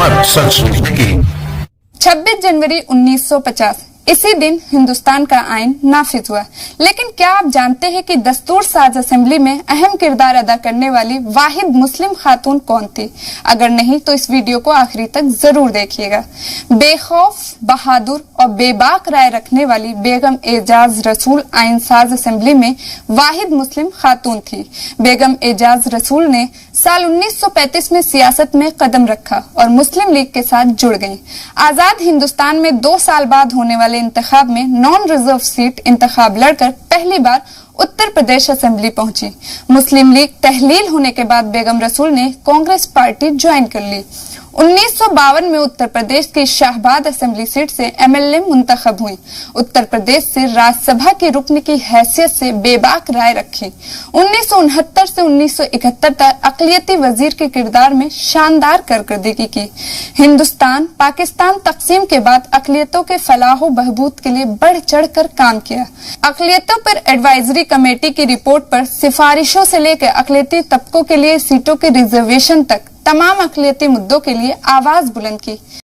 हिम्मत सच सोचने की। 26 जनवरी 1950 इसी दिन हिंदुस्तान का आइन नाफिज हुआ। लेकिन क्या आप जानते हैं कि दस्तूर साज असेंबली में अहम किरदार अदा करने वाली वाहिद मुस्लिम खातून कौन थी? अगर नहीं तो इस वीडियो को आखिरी तक जरूर देखिएगा। बेखौफ, बहादुर और बेबाक राय रखने वाली बेगम एजाज रसूल आइन साज असेंबली में वाहिद मुस्लिम खातून थी। बेगम एजाज रसूल ने साल 1935 में सियासत में कदम रखा और मुस्लिम लीग के साथ जुड़ गईं। आजाद हिंदुस्तान में 2 साल बाद होने वाले इंतखाब में नॉन रिजर्व सीट इंतखाब लड़कर पहली बार उत्तर प्रदेश असेंबली पहुंची। मुस्लिम लीग तहलील होने के बाद बेगम रसूल ने कांग्रेस पार्टी ज्वाइन कर ली। 1952 में उत्तर प्रदेश की शाहबाद असेंबली सीट से एमएलए मुंतखब हुई। उत्तर प्रदेश से राज्यसभा की रुकन की हैसियत से बेबाक राय रखी। 1969 से 1971 तक अक़लियती वजीर के किरदार में शानदार कारकर्दगी की। हिंदुस्तान पाकिस्तान तकसीम के बाद अक़लियतों के फलाह बहबूद के लिए बढ़ चढ़ कर काम किया। अक़लियतों पर एडवाइजरी कमेटी की रिपोर्ट पर सिफारिशों से लेकर अक़लियती तबकों के लिए सीटों के रिजर्वेशन तक तमाम अक़लियती मुद्दों के लिए आवाज बुलंद की।